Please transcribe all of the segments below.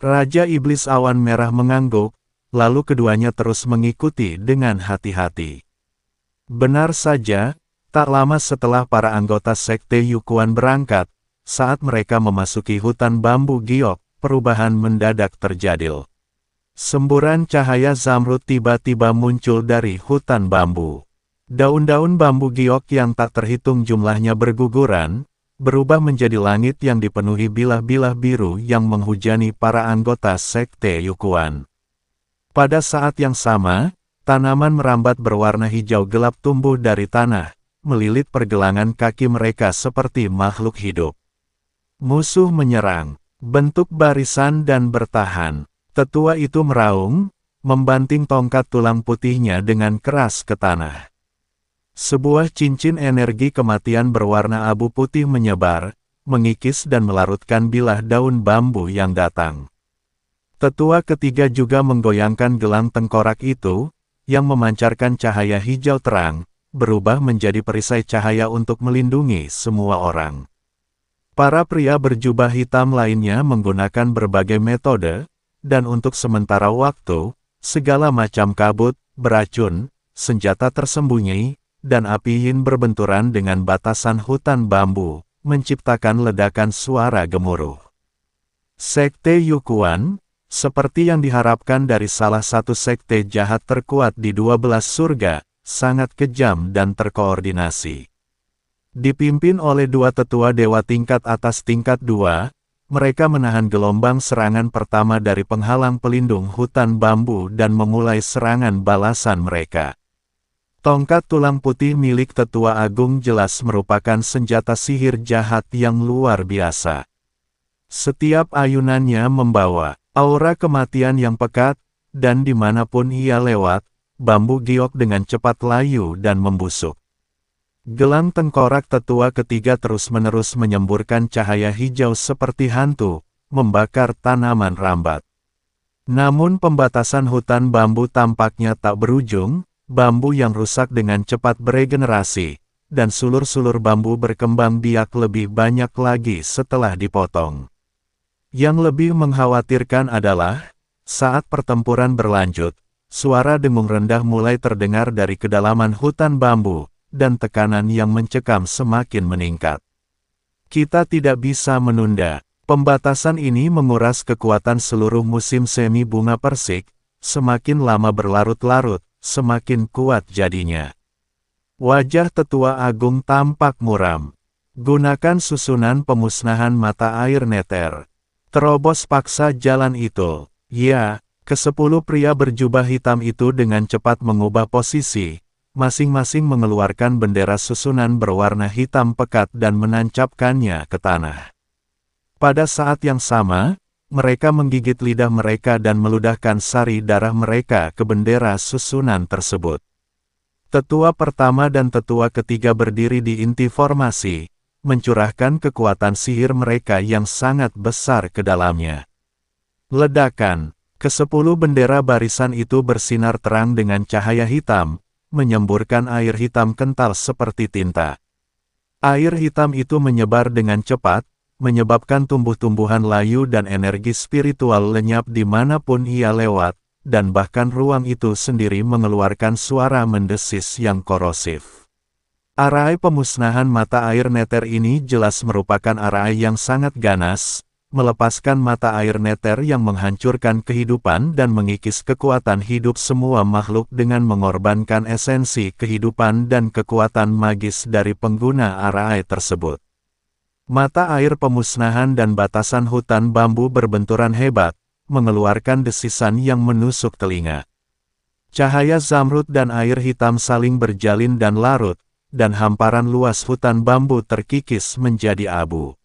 Raja Iblis Awan Merah mengangguk, lalu keduanya terus mengikuti dengan hati-hati. Benar saja, tak lama setelah para anggota Sekte Yukuan berangkat, saat mereka memasuki hutan bambu giok, perubahan mendadak terjadi. Semburan cahaya zamrud tiba-tiba muncul dari hutan bambu. Daun-daun bambu giok yang tak terhitung jumlahnya berguguran, berubah menjadi langit yang dipenuhi bilah-bilah biru yang menghujani para anggota Sekte Yukuan. Pada saat yang sama, tanaman merambat berwarna hijau gelap tumbuh dari tanah, melilit pergelangan kaki mereka seperti makhluk hidup. Musuh menyerang, bentuk barisan dan bertahan. Tetua itu meraung, membanting tongkat tulang putihnya dengan keras ke tanah. Sebuah cincin energi kematian berwarna abu putih menyebar, mengikis dan melarutkan bilah daun bambu yang datang. Tetua ketiga juga menggoyangkan gelang tengkorak itu, yang memancarkan cahaya hijau terang, berubah menjadi perisai cahaya untuk melindungi semua orang. Para pria berjubah hitam lainnya menggunakan berbagai metode, dan untuk sementara waktu, segala macam kabut, beracun, senjata tersembunyi, dan api yin berbenturan dengan batasan hutan bambu, menciptakan ledakan suara gemuruh. Sekte Yukuan, seperti yang diharapkan dari salah satu sekte jahat terkuat di 12 surga, sangat kejam dan terkoordinasi. Dipimpin oleh dua tetua dewa tingkat atas tingkat 2, mereka menahan gelombang serangan pertama dari penghalang pelindung hutan bambu dan memulai serangan balasan mereka. Tongkat tulang putih milik Tetua Agung jelas merupakan senjata sihir jahat yang luar biasa. Setiap ayunannya membawa aura kematian yang pekat, dan dimanapun ia lewat, bambu giok dengan cepat layu dan membusuk. Gelang tengkorak tetua ketiga terus-menerus menyemburkan cahaya hijau seperti hantu, membakar tanaman rambat. Namun pembatasan hutan bambu tampaknya tak berujung, bambu yang rusak dengan cepat beregenerasi, dan sulur-sulur bambu berkembang biak lebih banyak lagi setelah dipotong. Yang lebih mengkhawatirkan adalah, saat pertempuran berlanjut, suara dengung rendah mulai terdengar dari kedalaman hutan bambu, dan tekanan yang mencekam semakin meningkat. Kita tidak bisa menunda. Pembatasan ini menguras kekuatan seluruh musim semi bunga persik, semakin lama berlarut-larut, semakin kuat jadinya. Wajah Tetua Agung tampak muram. Gunakan susunan pemusnahan mata air neter. Terobos paksa jalan itu. Ya, ke-10 pria berjubah hitam itu dengan cepat mengubah posisi, masing-masing mengeluarkan bendera susunan berwarna hitam pekat dan menancapkannya ke tanah. Pada saat yang sama, mereka menggigit lidah mereka dan meludahkan sari darah mereka ke bendera susunan tersebut. Tetua pertama dan tetua ketiga berdiri di inti formasi, mencurahkan kekuatan sihir mereka yang sangat besar ke dalamnya. Ledakan, ke-10 bendera barisan itu bersinar terang dengan cahaya hitam, menyemburkan air hitam kental seperti tinta. Air hitam itu menyebar dengan cepat, menyebabkan tumbuh-tumbuhan layu dan energi spiritual lenyap dimanapun ia lewat, dan bahkan ruang itu sendiri mengeluarkan suara mendesis yang korosif. Arai pemusnahan mata air neter ini jelas merupakan arai yang sangat ganas, melepaskan mata air neter yang menghancurkan kehidupan dan mengikis kekuatan hidup semua makhluk dengan mengorbankan esensi kehidupan dan kekuatan magis dari pengguna arai tersebut. Mata air pemusnahan dan batasan hutan bambu berbenturan hebat, mengeluarkan desisan yang menusuk telinga. Cahaya zamrud dan air hitam saling berjalin dan larut, dan hamparan luas hutan bambu terkikis menjadi abu.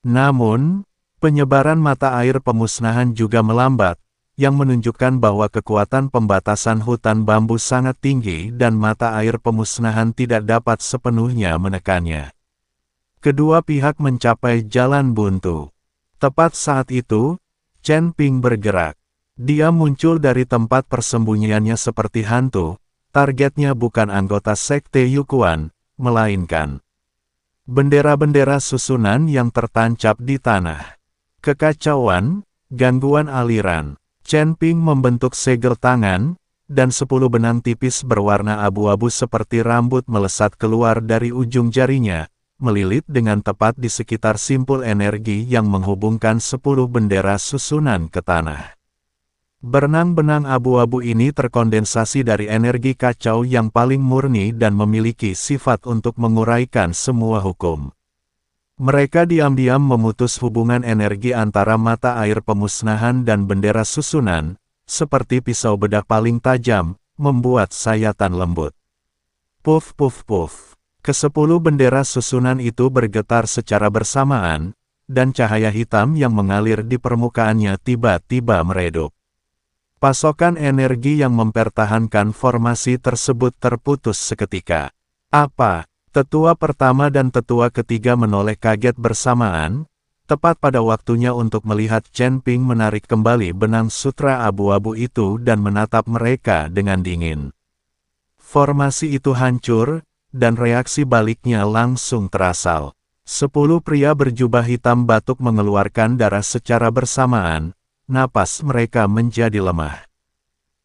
Namun, penyebaran mata air pemusnahan juga melambat, yang menunjukkan bahwa kekuatan pembatasan hutan bambu sangat tinggi dan mata air pemusnahan tidak dapat sepenuhnya menekannya. Kedua pihak mencapai jalan buntu. Tepat saat itu, Chen Ping bergerak. Dia muncul dari tempat persembunyiannya seperti hantu, targetnya bukan anggota Sekte Yukuan, melainkan bendera-bendera susunan yang tertancap di tanah. Kekacauan, Gangguan aliran. Chen Ping membentuk segel tangan, dan 10 benang tipis berwarna abu-abu seperti rambut melesat keluar dari ujung jarinya, melilit dengan tepat di sekitar simpul energi yang menghubungkan 10 bendera susunan ke tanah. Benang-benang abu-abu ini terkondensasi dari energi kacau yang paling murni dan memiliki sifat untuk menguraikan semua hukum. Mereka diam-diam memutus hubungan energi antara mata air pemusnahan dan bendera susunan, seperti pisau bedah paling tajam, membuat sayatan lembut. Puff puff puff. Ke-10 bendera susunan itu bergetar secara bersamaan, dan cahaya hitam yang mengalir di permukaannya tiba-tiba meredup. Pasokan energi yang mempertahankan formasi tersebut terputus seketika. Apa? Tetua pertama dan tetua ketiga menoleh kaget bersamaan, tepat pada waktunya untuk melihat Chen Ping menarik kembali benang sutra abu-abu itu dan menatap mereka dengan dingin. Formasi itu hancur, dan reaksi baliknya langsung terasal. 10 pria berjubah hitam batuk mengeluarkan darah secara bersamaan, napas mereka menjadi lemah.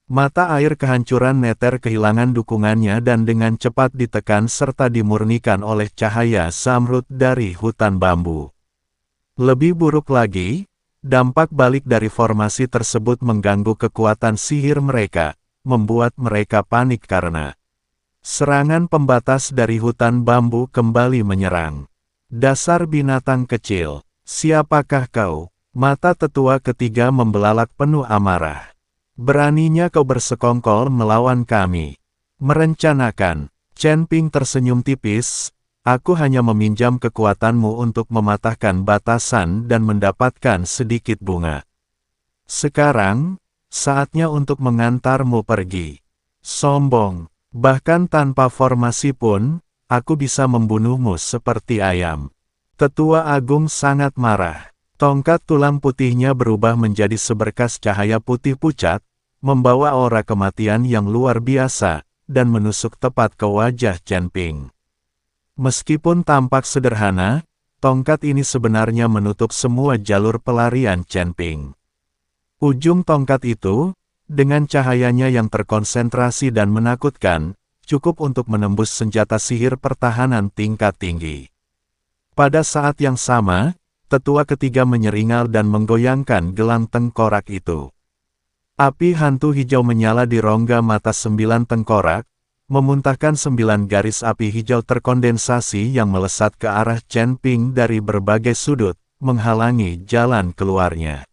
Mata air kehancuran neter kehilangan dukungannya dan dengan cepat ditekan serta dimurnikan oleh cahaya zamrud dari hutan bambu. Lebih buruk lagi, dampak balik dari formasi tersebut mengganggu kekuatan sihir mereka, membuat mereka panik karena serangan pembatas dari hutan bambu kembali menyerang. Dasar binatang kecil, siapakah kau? Mata tetua ketiga membelalak penuh amarah. Beraninya kau bersekongkol melawan kami. Merencanakan. Chen Ping tersenyum tipis, aku hanya meminjam kekuatanmu untuk mematahkan batasan dan mendapatkan sedikit bunga. Sekarang, saatnya untuk mengantarmu pergi. Sombong, bahkan tanpa formasi pun, aku bisa membunuhmu seperti ayam. Tetua Agung sangat marah. Tongkat tulang putihnya berubah menjadi seberkas cahaya putih pucat, membawa aura kematian yang luar biasa, dan menusuk tepat ke wajah Chen Ping. Meskipun tampak sederhana, tongkat ini sebenarnya menutup semua jalur pelarian Chen Ping. Ujung tongkat itu, dengan cahayanya yang terkonsentrasi dan menakutkan, cukup untuk menembus senjata sihir pertahanan tingkat tinggi. Pada saat yang sama, tetua ketiga menyeringal dan menggoyangkan gelang tengkorak itu. Api hantu hijau menyala di rongga mata 9 tengkorak, memuntahkan 9 garis api hijau terkondensasi yang melesat ke arah Chen Ping dari berbagai sudut, menghalangi jalan keluarnya.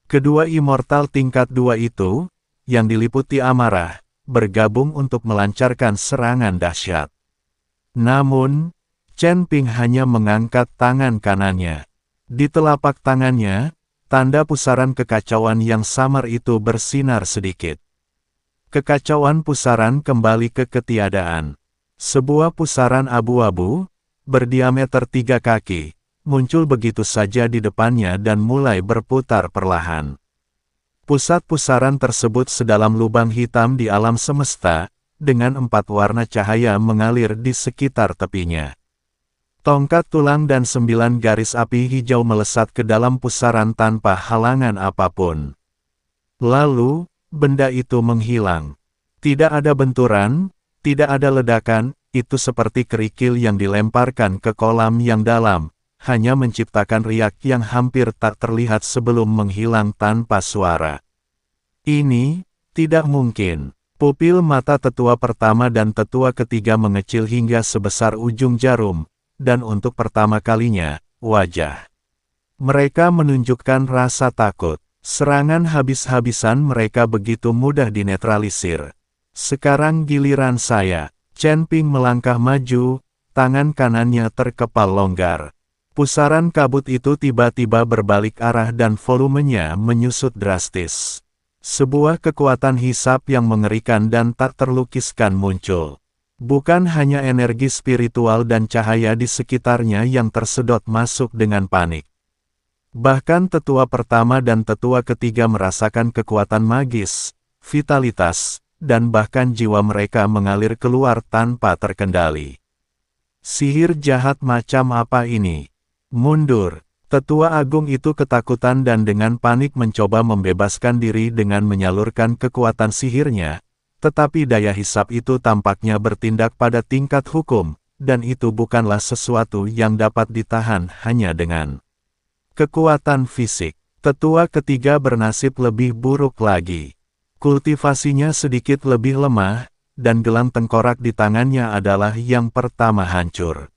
Kedua immortal tingkat 2 itu, yang diliputi amarah, bergabung untuk melancarkan serangan dahsyat. Namun, Chen Ping hanya mengangkat tangan kanannya. Di telapak tangannya, tanda pusaran kekacauan yang samar itu bersinar sedikit. Kekacauan pusaran kembali ke ketiadaan. Sebuah pusaran abu-abu, berdiameter 3 kaki, muncul begitu saja di depannya dan mulai berputar perlahan. Pusat pusaran tersebut sedalam lubang hitam di alam semesta, dengan 4 warna cahaya mengalir di sekitar tepinya. Tongkat tulang dan 9 garis api hijau melesat ke dalam pusaran tanpa halangan apapun. Lalu, benda itu menghilang. Tidak ada benturan, tidak ada ledakan, itu seperti kerikil yang dilemparkan ke kolam yang dalam, hanya menciptakan riak yang hampir tak terlihat sebelum menghilang tanpa suara. Ini, tidak mungkin. Pupil mata tetua pertama dan tetua ketiga mengecil hingga sebesar ujung jarum, dan untuk pertama kalinya, wajah mereka menunjukkan rasa takut. Serangan habis-habisan mereka begitu mudah dinetralisir. Sekarang giliran saya. Chen Ping melangkah maju, tangan kanannya terkepal longgar. Pusaran kabut itu tiba-tiba berbalik arah dan volumenya menyusut drastis. Sebuah kekuatan hisap yang mengerikan dan tak terlukiskan muncul. Bukan hanya energi spiritual dan cahaya di sekitarnya yang tersedot masuk dengan panik. Bahkan tetua pertama dan tetua ketiga merasakan kekuatan magis, vitalitas, dan bahkan jiwa mereka mengalir keluar tanpa terkendali. Sihir jahat macam apa ini? Mundur! Tetua Agung itu ketakutan dan dengan panik mencoba membebaskan diri dengan menyalurkan kekuatan sihirnya, tetapi daya hisap itu tampaknya bertindak pada tingkat hukum, dan itu bukanlah sesuatu yang dapat ditahan hanya dengan kekuatan fisik. Tetua ketiga bernasib lebih buruk lagi. Kultivasinya sedikit lebih lemah, dan gelang tengkorak di tangannya adalah yang pertama hancur.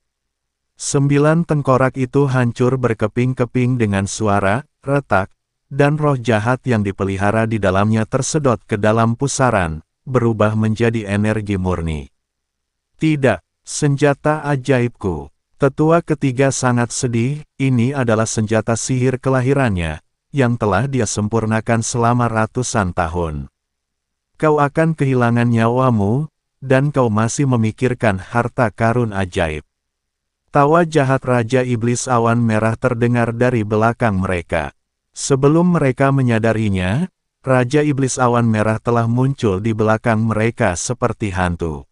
9 tengkorak itu hancur berkeping-keping dengan suara, retak, dan roh jahat yang dipelihara di dalamnya tersedot ke dalam pusaran, berubah menjadi energi murni. Tidak, senjata ajaibku. Tetua ketiga sangat sedih, ini adalah senjata sihir kelahirannya, yang telah dia sempurnakan selama ratusan tahun. Kau akan kehilangan nyawamu, dan kau masih memikirkan harta karun ajaib. Tawa jahat Raja Iblis Awan Merah terdengar dari belakang mereka. Sebelum mereka menyadarinya, Raja Iblis Awan Merah telah muncul di belakang mereka seperti hantu.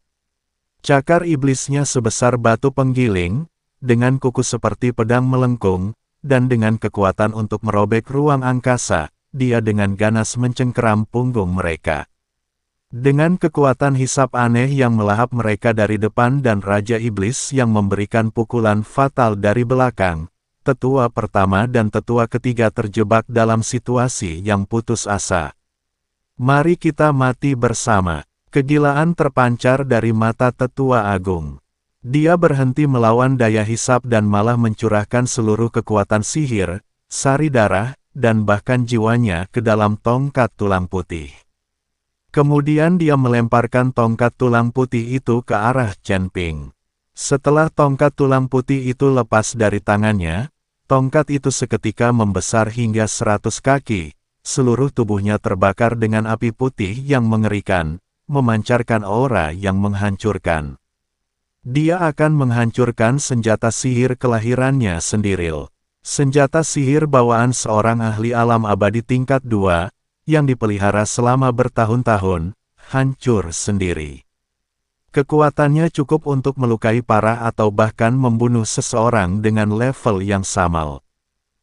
Cakar iblisnya sebesar batu penggiling, dengan kuku seperti pedang melengkung, dan dengan kekuatan untuk merobek ruang angkasa, dia dengan ganas mencengkeram punggung mereka. Dengan kekuatan hisap aneh yang melahap mereka dari depan dan Raja Iblis yang memberikan pukulan fatal dari belakang, tetua pertama dan tetua ketiga terjebak dalam situasi yang putus asa. Mari kita mati bersama. Kegilaan terpancar dari mata tetua agung. Dia berhenti melawan daya hisap dan malah mencurahkan seluruh kekuatan sihir, sari darah, dan bahkan jiwanya ke dalam tongkat tulang putih. Kemudian dia melemparkan tongkat tulang putih itu ke arah Chen Ping. Setelah tongkat tulang putih itu lepas dari tangannya, tongkat itu seketika membesar hingga 100 kaki, seluruh tubuhnya terbakar dengan api putih yang mengerikan, memancarkan aura yang menghancurkan. Dia akan menghancurkan senjata sihir kelahirannya sendiri. Senjata sihir bawaan seorang ahli alam abadi tingkat 2, yang dipelihara selama bertahun-tahun, hancur sendiri. Kekuatannya cukup untuk melukai parah atau bahkan membunuh seseorang dengan level yang sama.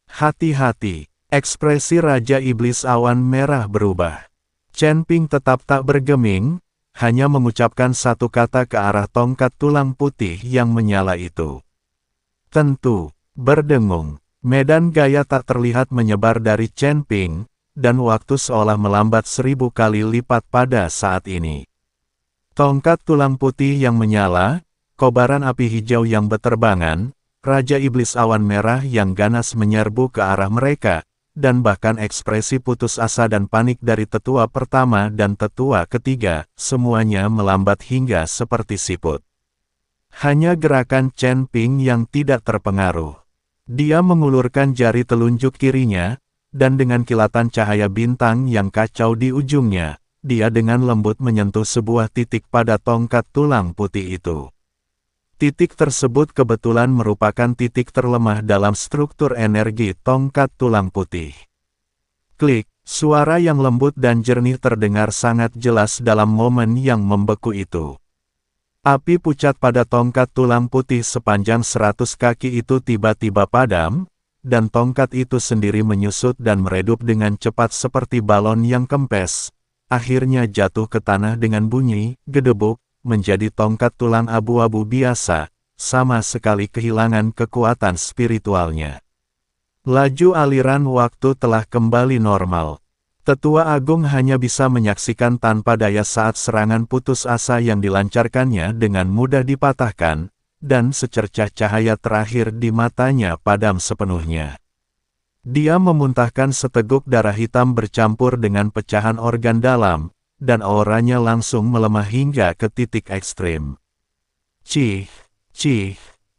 Hati-hati, ekspresi Raja Iblis Awan Merah berubah. Chen Ping tetap tak bergeming, hanya mengucapkan satu kata ke arah tongkat tulang putih yang menyala itu. Tentu, berdengung, medan gaya tak terlihat menyebar dari Chen Ping, dan waktu seolah melambat 1000 kali lipat pada saat ini. Tongkat tulang putih yang menyala, kobaran api hijau yang berterbangan, Raja Iblis Awan Merah yang ganas menyerbu ke arah mereka, dan bahkan ekspresi putus asa dan panik dari tetua pertama dan tetua ketiga, semuanya melambat hingga seperti siput. Hanya gerakan Chen Ping yang tidak terpengaruh. Dia mengulurkan jari telunjuk kirinya, dan dengan kilatan cahaya bintang yang kacau di ujungnya, dia dengan lembut menyentuh sebuah titik pada tongkat tulang putih itu. Titik tersebut kebetulan merupakan titik terlemah dalam struktur energi tongkat tulang putih. Klik, suara yang lembut dan jernih terdengar sangat jelas dalam momen yang membeku itu. Api pucat pada tongkat tulang putih sepanjang 100 kaki itu tiba-tiba padam, dan tongkat itu sendiri menyusut dan meredup dengan cepat seperti balon yang kempes, akhirnya jatuh ke tanah dengan bunyi gedebuk, menjadi tongkat tulang abu-abu biasa, sama sekali kehilangan kekuatan spiritualnya. Laju aliran waktu telah kembali normal. Tetua Agung hanya bisa menyaksikan tanpa daya saat serangan putus asa yang dilancarkannya dengan mudah dipatahkan, dan secercah cahaya terakhir di matanya padam sepenuhnya. Dia memuntahkan seteguk darah hitam bercampur dengan pecahan organ dalam, dan auranya langsung melemah hingga ke titik ekstrim. Cih,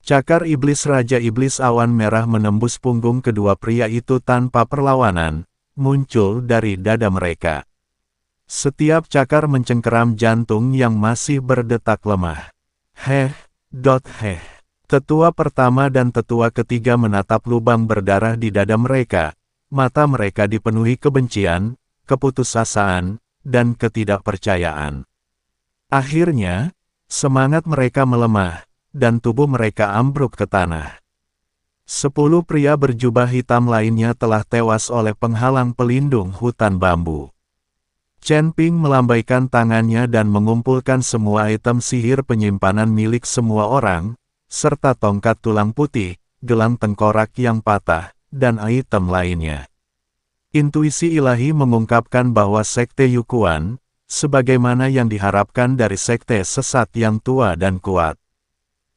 cakar iblis Raja Iblis Awan Merah menembus punggung kedua pria itu tanpa perlawanan, muncul dari dada mereka. Setiap cakar mencengkeram jantung yang masih berdetak lemah. Tetua pertama dan tetua ketiga menatap lubang berdarah di dada mereka. Mata mereka dipenuhi kebencian, keputusasaan, dan ketidakpercayaan. Akhirnya, semangat mereka melemah, dan tubuh mereka ambruk ke tanah. 10 pria berjubah hitam lainnya telah tewas oleh penghalang pelindung hutan bambu. Chen Ping melambaikan tangannya dan mengumpulkan semua item sihir penyimpanan milik semua orang, serta tongkat tulang putih, gelang tengkorak yang patah, dan item lainnya. Intuisi ilahi mengungkapkan bahwa Sekte Yukuan, sebagaimana yang diharapkan dari sekte sesat yang tua dan kuat,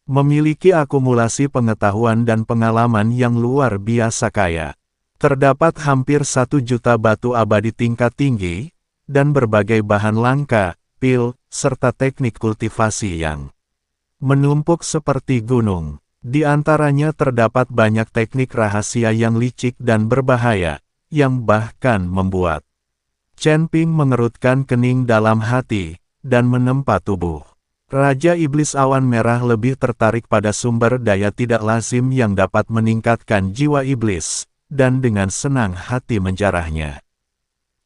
memiliki akumulasi pengetahuan dan pengalaman yang luar biasa kaya. Terdapat hampir 1 juta batu abadi tingkat tinggi, dan berbagai bahan langka, pil, serta teknik kultivasi yang menumpuk seperti gunung. Di antaranya terdapat banyak teknik rahasia yang licik dan berbahaya, yang bahkan membuat Chen Ping mengerutkan kening dalam hati, dan menempa tubuh. Raja Iblis Awan Merah lebih tertarik pada sumber daya tidak lazim yang dapat meningkatkan jiwa iblis, dan dengan senang hati menjarahnya.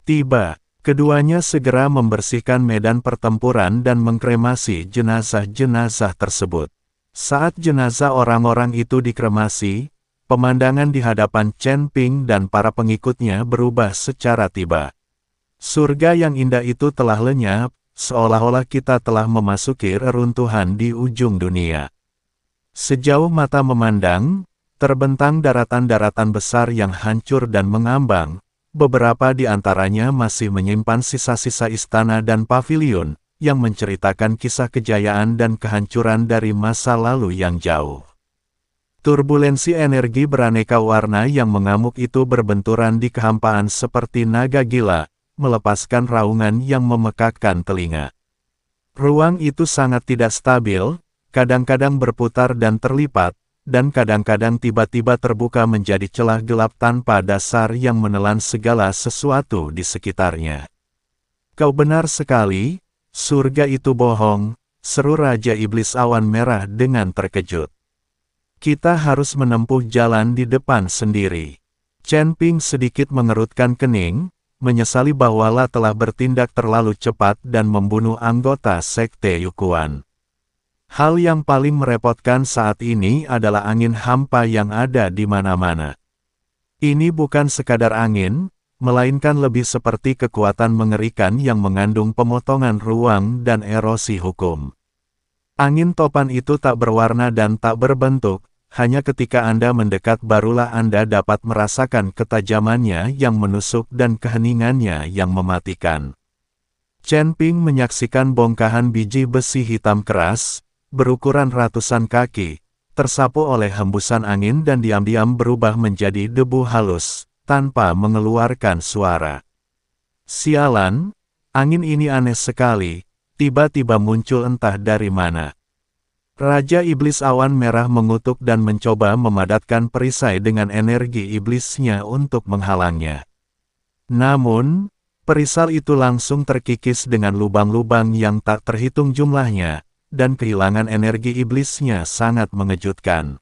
Tiba, keduanya segera membersihkan medan pertempuran dan mengkremasi jenazah-jenazah tersebut. Saat jenazah orang-orang itu dikremasi, pemandangan di hadapan Chen Ping dan para pengikutnya berubah secara tiba. Surga yang indah itu telah lenyap, seolah-olah kita telah memasuki reruntuhan di ujung dunia. Sejauh mata memandang, terbentang daratan-daratan besar yang hancur dan mengambang, beberapa di antaranya masih menyimpan sisa-sisa istana dan pavilion, yang menceritakan kisah kejayaan dan kehancuran dari masa lalu yang jauh. Turbulensi energi beraneka warna yang mengamuk itu berbenturan di kehampaan seperti naga gila, melepaskan raungan yang memekakkan telinga. Ruang itu sangat tidak stabil, kadang-kadang berputar dan terlipat, dan kadang-kadang tiba-tiba terbuka menjadi celah gelap tanpa dasar yang menelan segala sesuatu di sekitarnya. "Kau benar sekali, surga itu bohong," seru Raja Iblis Awan Merah dengan terkejut. "Kita harus menempuh jalan di depan sendiri." Chen Ping sedikit mengerutkan kening, menyesali bahwa La telah bertindak terlalu cepat dan membunuh anggota Sekte Yukuan. Hal yang paling merepotkan saat ini adalah angin hampa yang ada di mana-mana. Ini bukan sekadar angin, melainkan lebih seperti kekuatan mengerikan yang mengandung pemotongan ruang dan erosi hukum. Angin topan itu tak berwarna dan tak berbentuk, hanya ketika Anda mendekat barulah Anda dapat merasakan ketajamannya yang menusuk dan keheningannya yang mematikan. Chen Ping menyaksikan bongkahan biji besi hitam keras, berukuran ratusan kaki, tersapu oleh hembusan angin dan diam-diam berubah menjadi debu halus, tanpa mengeluarkan suara. Sialan, angin ini aneh sekali, tiba-tiba muncul entah dari mana. Raja Iblis Awan Merah mengutuk dan mencoba memadatkan perisai dengan energi iblisnya untuk menghalangnya. Namun, perisai itu langsung terkikis dengan lubang-lubang yang tak terhitung jumlahnya, dan kehilangan energi iblisnya sangat mengejutkan.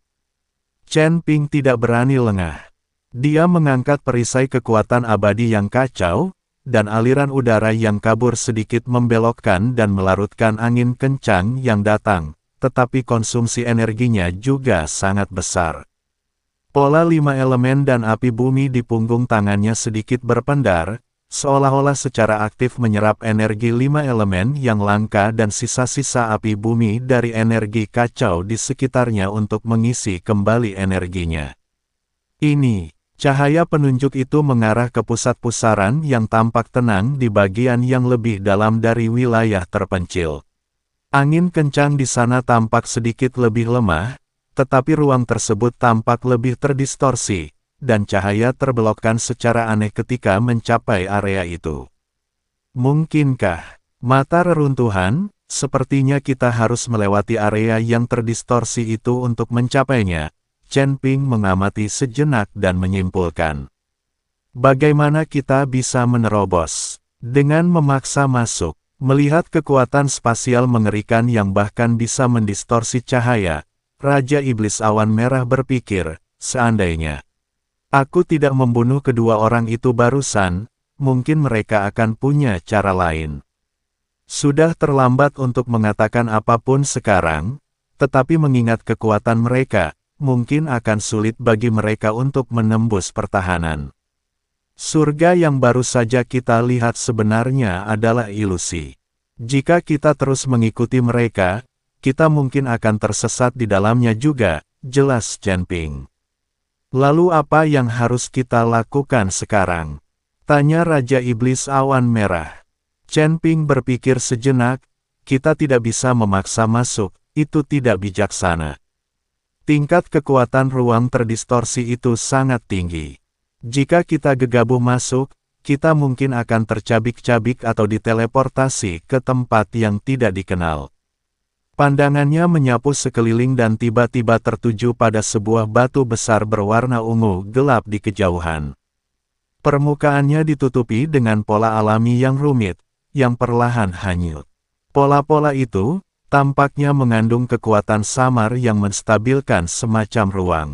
Chen Ping tidak berani lengah. Dia mengangkat perisai kekuatan abadi yang kacau, dan aliran udara yang kabur sedikit membelokkan dan melarutkan angin kencang yang datang. Tetapi konsumsi energinya juga sangat besar. Pola 5 elemen dan api bumi di punggung tangannya sedikit berpendar, seolah-olah secara aktif menyerap energi 5 elemen yang langka dan sisa-sisa api bumi dari energi kacau di sekitarnya untuk mengisi kembali energinya. Ini, cahaya penunjuk itu mengarah ke pusat pusaran yang tampak tenang di bagian yang lebih dalam dari wilayah terpencil. Angin kencang di sana tampak sedikit lebih lemah, tetapi ruang tersebut tampak lebih terdistorsi, dan cahaya terbelokkan secara aneh ketika mencapai area itu. Mungkinkah, mata reruntuhan, sepertinya kita harus melewati area yang terdistorsi itu untuk mencapainya, Chen Ping mengamati sejenak dan menyimpulkan. Bagaimana kita bisa menerobos? Dengan memaksa masuk. Melihat kekuatan spasial mengerikan yang bahkan bisa mendistorsi cahaya, Raja Iblis Awan Merah berpikir, seandainya aku tidak membunuh kedua orang itu barusan, mungkin mereka akan punya cara lain. Sudah terlambat untuk mengatakan apapun sekarang, tetapi mengingat kekuatan mereka, mungkin akan sulit bagi mereka untuk menembus pertahanan. Surga yang baru saja kita lihat sebenarnya adalah ilusi. Jika kita terus mengikuti mereka, kita mungkin akan tersesat di dalamnya juga, jelas Chen Ping. Lalu apa yang harus kita lakukan sekarang? Tanya Raja Iblis Awan Merah. Chen Ping berpikir sejenak, kita tidak bisa memaksa masuk, itu tidak bijaksana. Tingkat kekuatan ruang terdistorsi itu sangat tinggi. Jika kita gegabah masuk, kita mungkin akan tercabik-cabik atau diteleportasi ke tempat yang tidak dikenal. Pandangannya menyapu sekeliling dan tiba-tiba tertuju pada sebuah batu besar berwarna ungu gelap di kejauhan. Permukaannya ditutupi dengan pola alami yang rumit, yang perlahan hanyut. Pola-pola itu tampaknya mengandung kekuatan samar yang menstabilkan semacam ruang.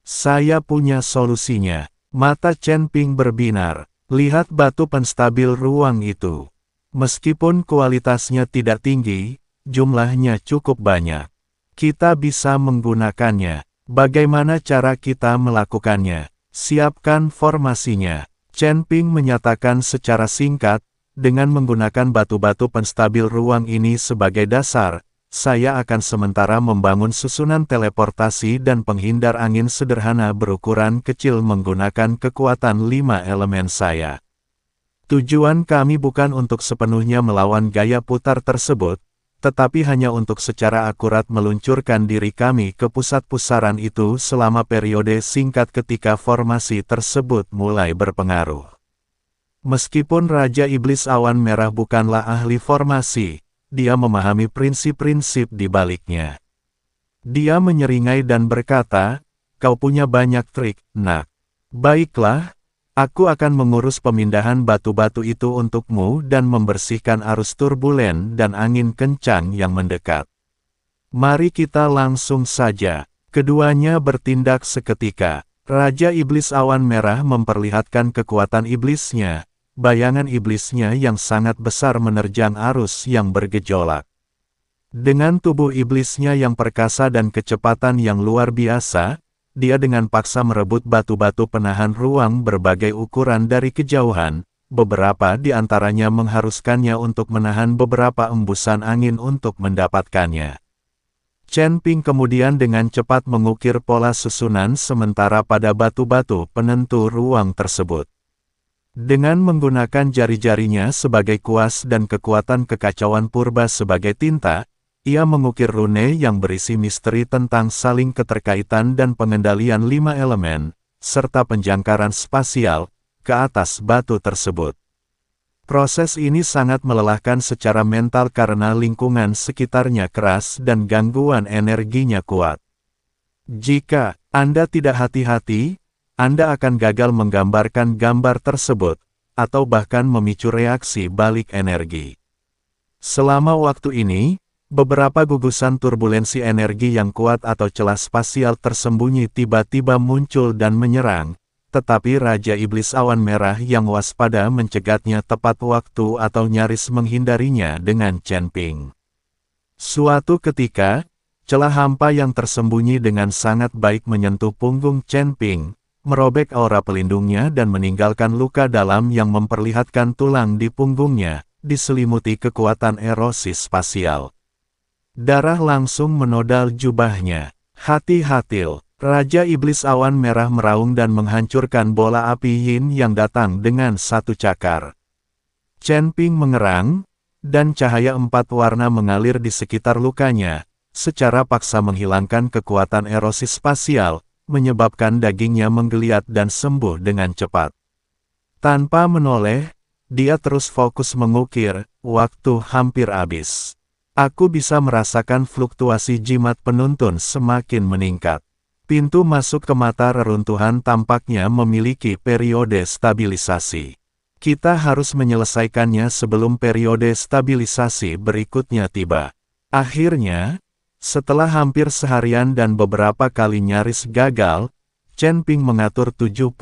Saya punya solusinya. Mata Chen Ping berbinar. Lihat batu penstabil ruang itu. Meskipun kualitasnya tidak tinggi, jumlahnya cukup banyak. Kita bisa menggunakannya. Bagaimana cara kita melakukannya? Siapkan formasinya. Chen Ping menyatakan secara singkat, dengan menggunakan batu-batu penstabil ruang ini sebagai dasar, saya akan sementara membangun susunan teleportasi dan penghindar angin sederhana berukuran kecil menggunakan kekuatan 5 elemen saya. Tujuan kami bukan untuk sepenuhnya melawan gaya putar tersebut, tetapi hanya untuk secara akurat meluncurkan diri kami ke pusat pusaran itu selama periode singkat ketika formasi tersebut mulai berpengaruh. Meskipun Raja Iblis Awan Merah bukanlah ahli formasi, dia memahami prinsip-prinsip di baliknya. Dia menyeringai dan berkata, "Kau punya banyak trik, nak. Baiklah, aku akan mengurus pemindahan batu-batu itu untukmu dan membersihkan arus turbulen dan angin kencang yang mendekat." Mari kita langsung saja. Keduanya bertindak seketika. Raja Iblis Awan Merah memperlihatkan kekuatan iblisnya. Bayangan iblisnya yang sangat besar menerjang arus yang bergejolak. Dengan tubuh iblisnya yang perkasa dan kecepatan yang luar biasa, dia dengan paksa merebut batu-batu penahan ruang berbagai ukuran dari kejauhan, beberapa di antaranya mengharuskannya untuk menahan beberapa embusan angin untuk mendapatkannya. Chen Ping kemudian dengan cepat mengukir pola susunan sementara pada batu-batu penentu ruang tersebut. Dengan menggunakan jari-jarinya sebagai kuas dan kekuatan kekacauan purba sebagai tinta, ia mengukir rune yang berisi misteri tentang saling keterkaitan dan pengendalian 5 elemen, serta penjangkaran spasial, ke atas batu tersebut. Proses ini sangat melelahkan secara mental karena lingkungan sekitarnya keras dan gangguan energinya kuat. Jika Anda tidak hati-hati, Anda akan gagal menggambarkan gambar tersebut, atau bahkan memicu reaksi balik energi. Selama waktu ini, beberapa gugusan turbulensi energi yang kuat atau celah spasial tersembunyi tiba-tiba muncul dan menyerang, tetapi Raja Iblis Awan Merah yang waspada mencegatnya tepat waktu atau nyaris menghindarinya dengan Chen Ping. Suatu ketika, celah hampa yang tersembunyi dengan sangat baik menyentuh punggung Chen Ping, merobek aura pelindungnya dan meninggalkan luka dalam yang memperlihatkan tulang di punggungnya, diselimuti kekuatan erosi spasial. Darah langsung menodal jubahnya. Hati-hati, Raja Iblis Awan Merah meraung dan menghancurkan bola api yin yang datang dengan satu cakar. Chen Ping mengerang, dan cahaya 4 warna mengalir di sekitar lukanya, secara paksa menghilangkan kekuatan erosi spasial, menyebabkan dagingnya menggeliat dan sembuh dengan cepat. Tanpa menoleh, dia terus fokus mengukir, waktu hampir habis. Aku bisa merasakan fluktuasi jimat penuntun semakin meningkat. Pintu masuk ke mata reruntuhan tampaknya memiliki periode stabilisasi. Kita harus menyelesaikannya sebelum periode stabilisasi berikutnya tiba. Akhirnya, setelah hampir seharian dan beberapa kali nyaris gagal, Chen Ping mengatur 72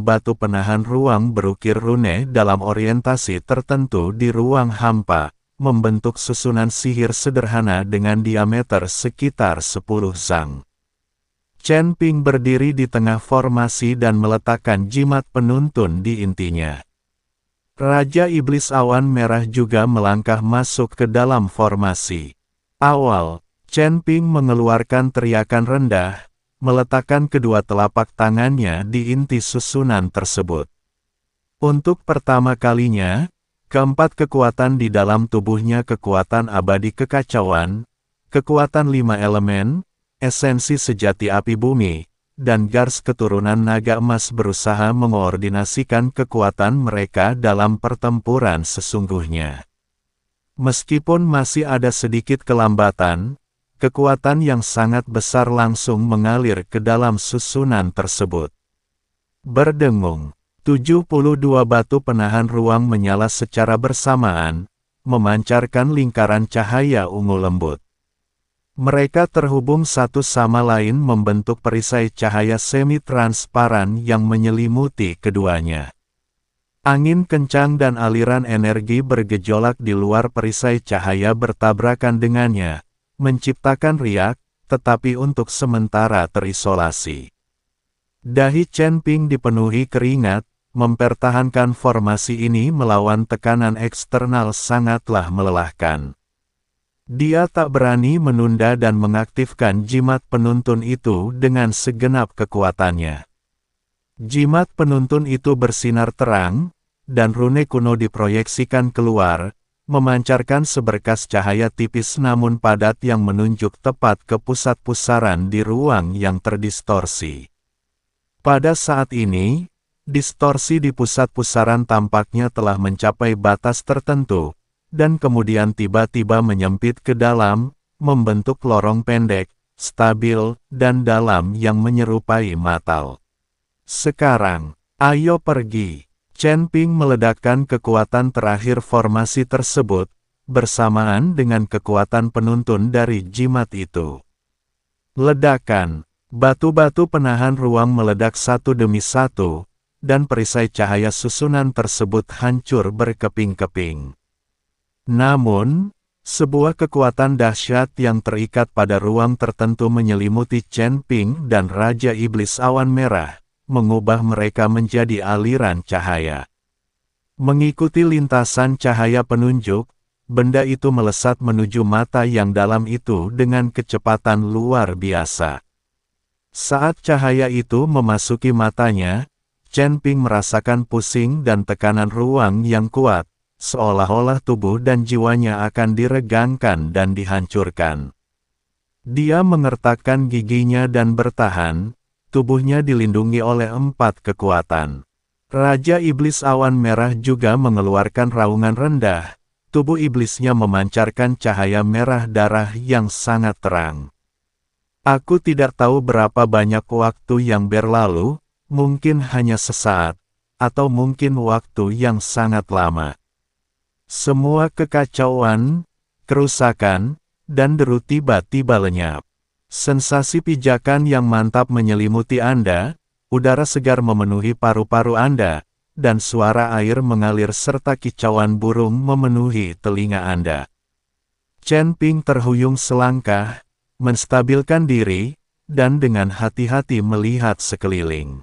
batu penahan ruang berukir rune dalam orientasi tertentu di ruang hampa, membentuk susunan sihir sederhana dengan diameter sekitar 10 zang. Chen Ping berdiri di tengah formasi dan meletakkan jimat penuntun di intinya. Raja Iblis Awan Merah juga melangkah masuk ke dalam formasi. Awal, Chen Ping mengeluarkan teriakan rendah, meletakkan kedua telapak tangannya di inti susunan tersebut. Untuk pertama kalinya, keempat kekuatan di dalam tubuhnya, kekuatan abadi kekacauan, kekuatan 5 elemen, esensi sejati api bumi, dan Gars keturunan naga emas berusaha mengoordinasikan kekuatan mereka dalam pertempuran sesungguhnya. Meskipun masih ada sedikit kelambatan, kekuatan yang sangat besar langsung mengalir ke dalam susunan tersebut. Berdengung, 72 batu penahan ruang menyala secara bersamaan, memancarkan lingkaran cahaya ungu lembut. Mereka terhubung satu sama lain membentuk perisai cahaya semi-transparan yang menyelimuti keduanya. Angin kencang dan aliran energi bergejolak di luar perisai cahaya bertabrakan dengannya, menciptakan riak, tetapi untuk sementara terisolasi. Dahi Chen Ping dipenuhi keringat, mempertahankan formasi ini melawan tekanan eksternal sangatlah melelahkan. Dia tak berani menunda dan mengaktifkan jimat penuntun itu dengan segenap kekuatannya. Jimat penuntun itu bersinar terang, dan rune kuno diproyeksikan keluar, memancarkan seberkas cahaya tipis namun padat yang menunjuk tepat ke pusat pusaran di ruang yang terdistorsi. Pada saat ini, distorsi di pusat pusaran tampaknya telah mencapai batas tertentu, dan kemudian tiba-tiba menyempit ke dalam, membentuk lorong pendek, stabil, dan dalam yang menyerupai matal. Sekarang, ayo pergi. Chen Ping meledakkan kekuatan terakhir formasi tersebut, bersamaan dengan kekuatan penuntun dari jimat itu. Ledakan, batu-batu penahan ruang meledak satu demi satu, dan perisai cahaya susunan tersebut hancur berkeping-keping. Namun, sebuah kekuatan dahsyat yang terikat pada ruang tertentu menyelimuti Chen Ping dan Raja Iblis Awan Merah, mengubah mereka menjadi aliran cahaya. Mengikuti lintasan cahaya penunjuk, benda itu melesat menuju mata yang dalam itu dengan kecepatan luar biasa. Saat cahaya itu memasuki matanya, Chen Ping merasakan pusing dan tekanan ruang yang kuat, seolah-olah tubuh dan jiwanya akan diregangkan dan dihancurkan. Dia mengertakkan giginya dan bertahan, tubuhnya dilindungi oleh 4 kekuatan. Raja Iblis Awan Merah juga mengeluarkan raungan rendah, tubuh iblisnya memancarkan cahaya merah darah yang sangat terang. Aku tidak tahu berapa banyak waktu yang berlalu, mungkin hanya sesaat, atau mungkin waktu yang sangat lama. Semua kekacauan, kerusakan, dan deru tiba-tiba lenyap. Sensasi pijakan yang mantap menyelimuti Anda, udara segar memenuhi paru-paru Anda, dan suara air mengalir serta kicauan burung memenuhi telinga Anda. Chen Ping terhuyung selangkah, menstabilkan diri, dan dengan hati-hati melihat sekeliling.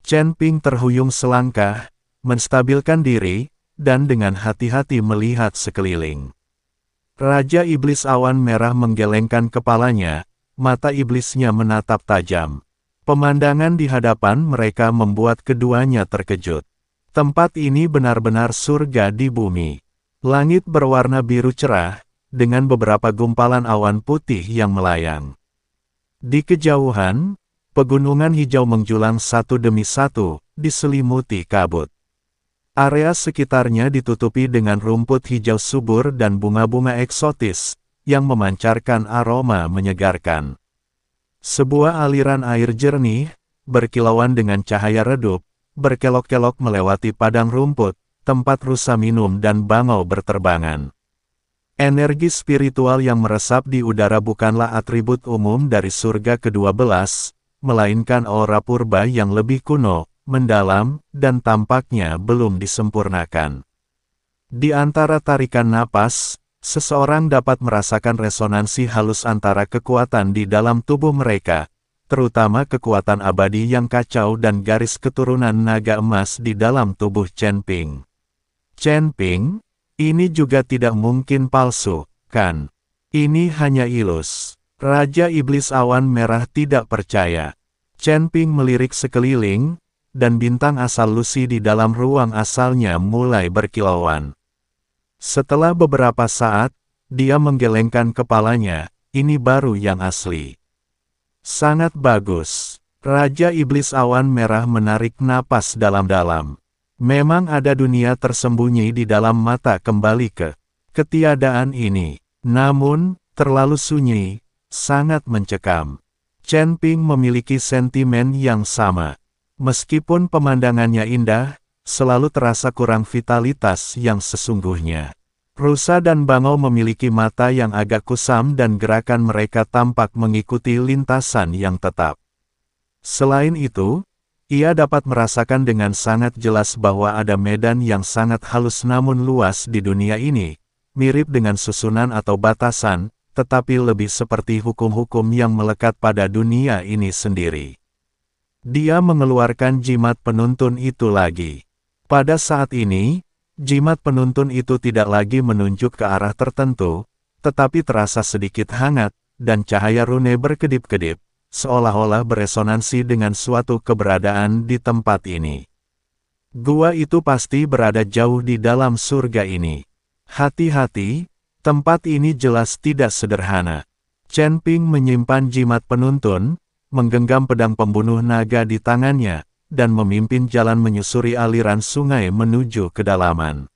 Chen Ping terhuyung selangkah, menstabilkan diri, dan dengan hati-hati melihat sekeliling. Raja Iblis Awan Merah menggelengkan kepalanya, mata iblisnya menatap tajam. Pemandangan di hadapan mereka membuat keduanya terkejut. Tempat ini benar-benar surga di bumi. Langit berwarna biru cerah, dengan beberapa gumpalan awan putih yang melayang. Di kejauhan, pegunungan hijau menjulang satu demi satu, diselimuti kabut. Area sekitarnya ditutupi dengan rumput hijau subur dan bunga-bunga eksotis, yang memancarkan aroma menyegarkan. Sebuah aliran air jernih, berkilauan dengan cahaya redup, berkelok-kelok melewati padang rumput, tempat rusa minum dan bangau berterbangan. Energi spiritual yang meresap di udara bukanlah atribut umum dari surga ke-12, melainkan aura purba yang lebih kuno, mendalam, dan tampaknya belum disempurnakan. Di antara tarikan napas, seseorang dapat merasakan resonansi halus antara kekuatan di dalam tubuh mereka, terutama kekuatan abadi yang kacau dan garis keturunan naga emas di dalam tubuh Chen Ping. Chen Ping, ini juga tidak mungkin palsu, kan? Ini hanya ilus. Raja Iblis Awan Merah tidak percaya. Chen Ping melirik sekeliling, dan bintang asal Lucy di dalam ruang asalnya mulai berkilauan. Setelah beberapa saat, dia menggelengkan kepalanya, ini baru yang asli. Sangat bagus. Raja Iblis Awan Merah menarik napas dalam-dalam. Memang ada dunia tersembunyi di dalam mata kembali ke ketiadaan ini. Namun, terlalu sunyi, sangat mencekam. Chen Ping memiliki sentimen yang sama. Meskipun pemandangannya indah, selalu terasa kurang vitalitas yang sesungguhnya. Rusa dan bangau memiliki mata yang agak kusam dan gerakan mereka tampak mengikuti lintasan yang tetap. Selain itu, ia dapat merasakan dengan sangat jelas bahwa ada medan yang sangat halus namun luas di dunia ini, mirip dengan susunan atau batasan, tetapi lebih seperti hukum-hukum yang melekat pada dunia ini sendiri. Dia mengeluarkan jimat penuntun itu lagi. Pada saat ini, jimat penuntun itu tidak lagi menunjuk ke arah tertentu, tetapi terasa sedikit hangat, dan cahaya rune berkedip-kedip, seolah-olah beresonansi dengan suatu keberadaan di tempat ini. Gua itu pasti berada jauh di dalam surga ini. Hati-hati, tempat ini jelas tidak sederhana. Chen Ping menyimpan jimat penuntun, menggenggam pedang pembunuh naga di tangannya, dan memimpin jalan menyusuri aliran sungai menuju kedalaman.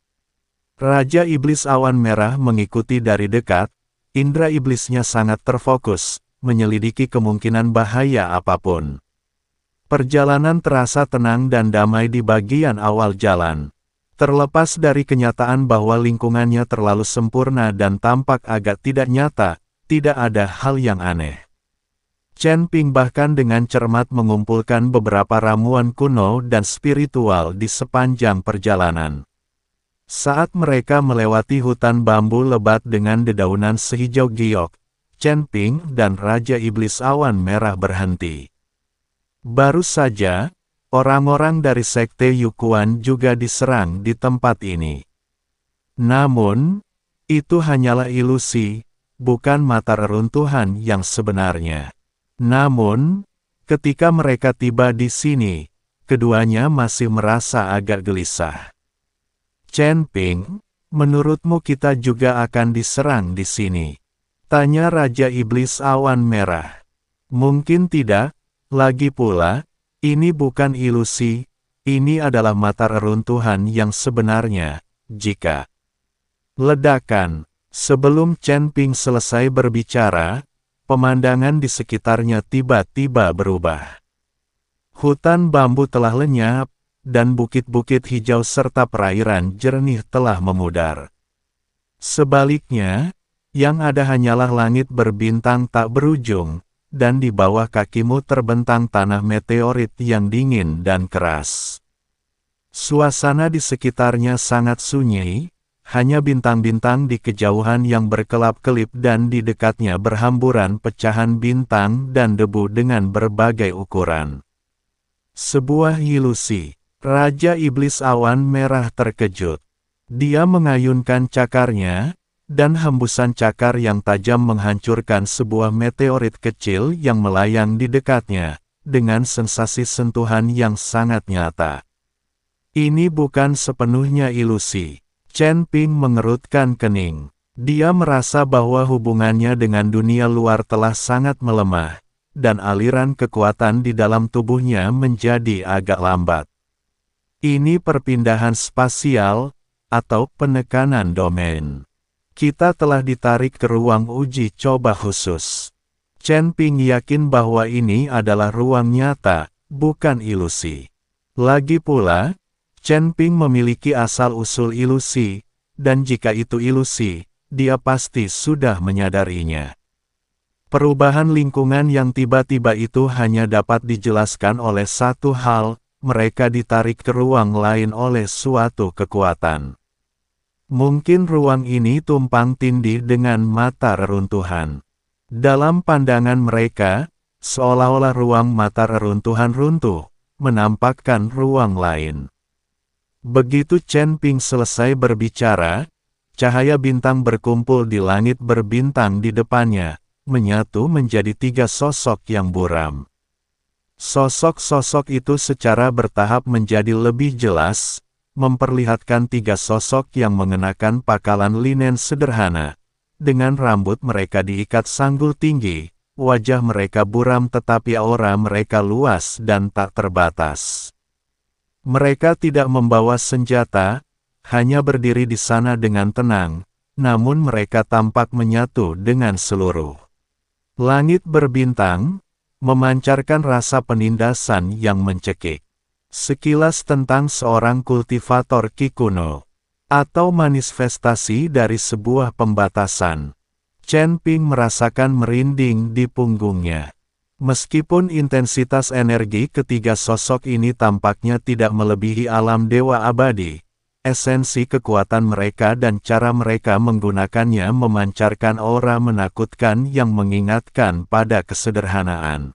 Raja Iblis Awan Merah mengikuti dari dekat, indera iblisnya sangat terfokus, menyelidiki kemungkinan bahaya apapun. Perjalanan terasa tenang dan damai di bagian awal jalan. Terlepas dari kenyataan bahwa lingkungannya terlalu sempurna dan tampak agak tidak nyata, tidak ada hal yang aneh. Chen Ping bahkan dengan cermat mengumpulkan beberapa ramuan kuno dan spiritual di sepanjang perjalanan. Saat mereka melewati hutan bambu lebat dengan dedaunan sehijau giok, Chen Ping dan Raja Iblis Awan Merah berhenti. Baru saja, orang-orang dari Sekte Yukuan juga diserang di tempat ini. Namun, itu hanyalah ilusi, bukan mata reruntuhan yang sebenarnya. Namun, ketika mereka tiba di sini, keduanya masih merasa agak gelisah. Chen Ping, menurutmu kita juga akan diserang di sini? Tanya Raja Iblis Awan Merah. Mungkin tidak, lagi pula, ini bukan ilusi, ini adalah mata reruntuhan yang sebenarnya, jika ledakan. Sebelum Chen Ping selesai berbicara, pemandangan di sekitarnya tiba-tiba berubah. Hutan bambu telah lenyap, dan bukit-bukit hijau serta perairan jernih telah memudar. Sebaliknya, yang ada hanyalah langit berbintang tak berujung, dan di bawah kakimu terbentang tanah meteorit yang dingin dan keras. Suasana di sekitarnya sangat sunyi, hanya bintang-bintang di kejauhan yang berkelap-kelip dan di dekatnya berhamburan pecahan bintang dan debu dengan berbagai ukuran. Sebuah ilusi. Raja Iblis Awan Merah terkejut. Dia mengayunkan cakarnya, dan hembusan cakar yang tajam menghancurkan sebuah meteorit kecil yang melayang di dekatnya, dengan sensasi sentuhan yang sangat nyata. Ini bukan sepenuhnya ilusi. Chen Ping mengerutkan kening. Dia merasa bahwa hubungannya dengan dunia luar telah sangat melemah, dan aliran kekuatan di dalam tubuhnya menjadi agak lambat. Ini perpindahan spasial, atau penekanan domain. Kita telah ditarik ke ruang uji coba khusus. Chen Ping yakin bahwa ini adalah ruang nyata, bukan ilusi. Lagi pula, Chen Ping memiliki asal-usul ilusi, dan jika itu ilusi, dia pasti sudah menyadarinya. Perubahan lingkungan yang tiba-tiba itu hanya dapat dijelaskan oleh satu hal, mereka ditarik ke ruang lain oleh suatu kekuatan. Mungkin ruang ini tumpang tindih dengan mata reruntuhan. Dalam pandangan mereka, Seolah-olah ruang mata reruntuhan runtuh, menampakkan ruang lain. Begitu Chen Ping selesai berbicara, cahaya bintang berkumpul di langit berbintang di depannya, menyatu menjadi 3 sosok yang buram. Sosok-sosok itu secara bertahap menjadi lebih jelas, memperlihatkan 3 sosok yang mengenakan pakaian linen sederhana. Dengan rambut mereka diikat sanggul tinggi, wajah mereka buram tetapi aura mereka luas dan tak terbatas. Mereka tidak membawa senjata, hanya berdiri di sana dengan tenang, namun mereka tampak menyatu dengan seluruh langit berbintang, memancarkan rasa penindasan yang mencekik. Sekilas tentang seorang kultivator Qi kuno, atau manifestasi dari sebuah pembatasan. Chen Ping merasakan merinding di punggungnya. Meskipun intensitas energi ketiga sosok ini tampaknya tidak melebihi alam dewa abadi, esensi kekuatan mereka dan cara mereka menggunakannya memancarkan aura menakutkan yang mengingatkan pada kesederhanaan.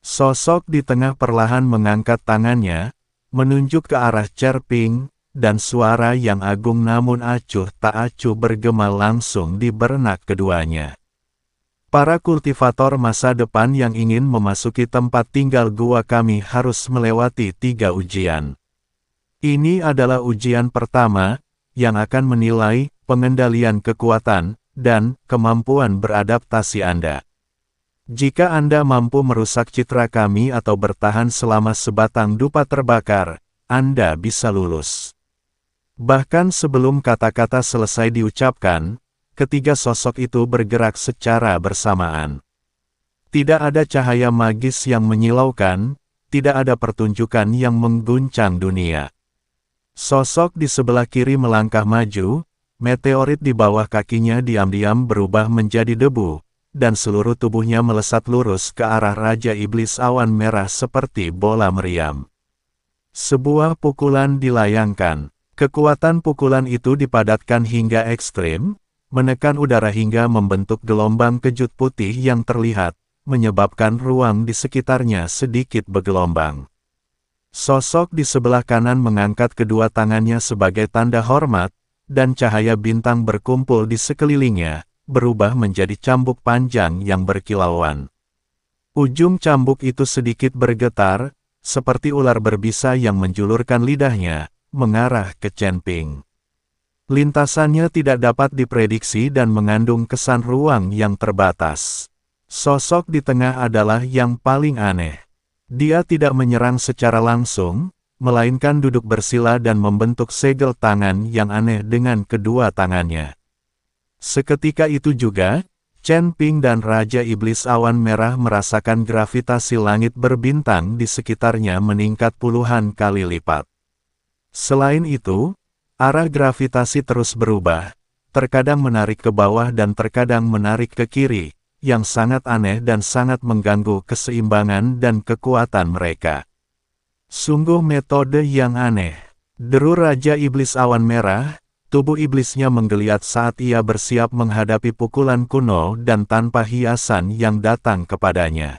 Sosok di tengah perlahan mengangkat tangannya, menunjuk ke arah Chen Ping, dan suara yang agung namun acuh tak acuh bergema langsung di benak keduanya. Para kultivator masa depan yang ingin memasuki tempat tinggal gua kami harus melewati 3 ujian. Ini adalah ujian pertama, yang akan menilai pengendalian kekuatan dan kemampuan beradaptasi Anda. Jika Anda mampu merusak citra kami atau bertahan selama sebatang dupa terbakar, Anda bisa lulus. Bahkan sebelum kata-kata selesai diucapkan, ketiga sosok itu bergerak secara bersamaan. Tidak ada cahaya magis yang menyilaukan, tidak ada pertunjukan yang mengguncang dunia. Sosok di sebelah kiri melangkah maju, meteorit di bawah kakinya diam-diam berubah menjadi debu, dan seluruh tubuhnya melesat lurus ke arah Raja Iblis Awan Merah seperti bola meriam. Sebuah pukulan dilayangkan. Kekuatan pukulan itu dipadatkan hingga ekstrim, menekan udara hingga membentuk gelombang kejut putih yang terlihat, menyebabkan ruang di sekitarnya sedikit bergelombang. Sosok di sebelah kanan mengangkat kedua tangannya sebagai tanda hormat, dan cahaya bintang berkumpul di sekelilingnya, berubah menjadi cambuk panjang yang berkilauan. Ujung cambuk itu sedikit bergetar, seperti ular berbisa yang menjulurkan lidahnya, mengarah ke Chen Ping. Lintasannya tidak dapat diprediksi dan mengandung kesan ruang yang terbatas. Sosok di tengah adalah yang paling aneh. Dia tidak menyerang secara langsung, melainkan duduk bersila dan membentuk segel tangan yang aneh dengan kedua tangannya. Seketika itu juga, Chen Ping dan Raja Iblis Awan Merah merasakan gravitasi langit berbintang di sekitarnya meningkat puluhan kali lipat. Selain itu, arah gravitasi terus berubah, terkadang menarik ke bawah dan terkadang menarik ke kiri, yang sangat aneh dan sangat mengganggu keseimbangan dan kekuatan mereka. Sungguh metode yang aneh. Deru Raja Iblis Awan Merah, tubuh iblisnya menggeliat saat ia bersiap menghadapi pukulan kuno dan tanpa hiasan yang datang kepadanya.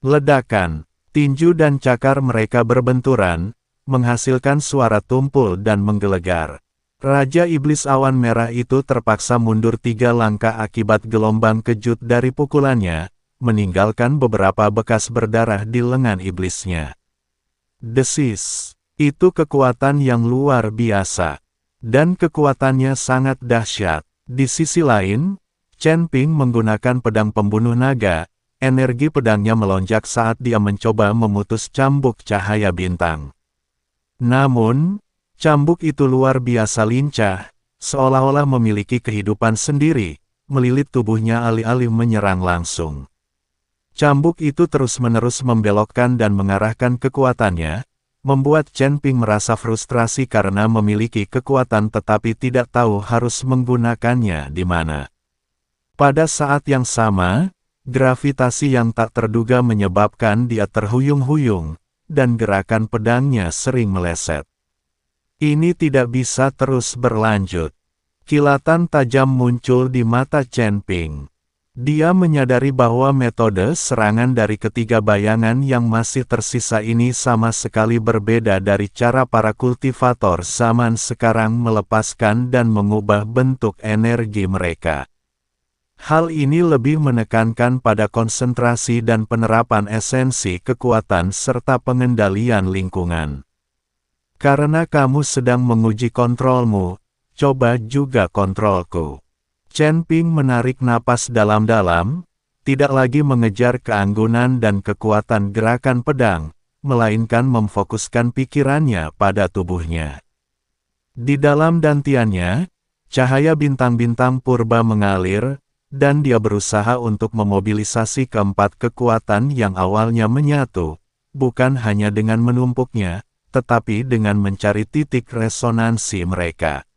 Ledakan, tinju dan cakar mereka berbenturan, menghasilkan suara tumpul dan menggelegar. Raja Iblis Awan Merah itu terpaksa mundur 3 langkah akibat gelombang kejut dari pukulannya, meninggalkan beberapa bekas berdarah di lengan iblisnya. Desis, itu kekuatan yang luar biasa. Dan kekuatannya sangat dahsyat. Di sisi lain, Chen Ping menggunakan pedang pembunuh naga, energi pedangnya melonjak saat dia mencoba memutus cambuk cahaya bintang. Namun, cambuk itu luar biasa lincah, seolah-olah memiliki kehidupan sendiri, melilit tubuhnya alih-alih menyerang langsung. Cambuk itu terus-menerus membelokkan dan mengarahkan kekuatannya, membuat Chen Ping merasa frustrasi karena memiliki kekuatan tetapi tidak tahu harus menggunakannya di mana. Pada saat yang sama, gravitasi yang tak terduga menyebabkan dia terhuyung-huyung, dan gerakan pedangnya sering meleset. Ini tidak bisa terus berlanjut. Kilatan tajam muncul di mata Chen Ping. Dia menyadari bahwa metode serangan dari ketiga bayangan yang masih tersisa ini sama sekali berbeda dari cara para kultivator zaman sekarang melepaskan dan mengubah bentuk energi mereka. Hal ini lebih menekankan pada konsentrasi dan penerapan esensi kekuatan serta pengendalian lingkungan. Karena kamu sedang menguji kontrolmu, coba juga kontrolku. Chen Ping menarik napas dalam-dalam, tidak lagi mengejar keanggunan dan kekuatan gerakan pedang, melainkan memfokuskan pikirannya pada tubuhnya. Di dalam dantiannya, cahaya bintang-bintang purba mengalir, dan dia berusaha untuk memobilisasi keempat kekuatan yang awalnya menyatu, bukan hanya dengan menumpuknya, tetapi dengan mencari titik resonansi mereka.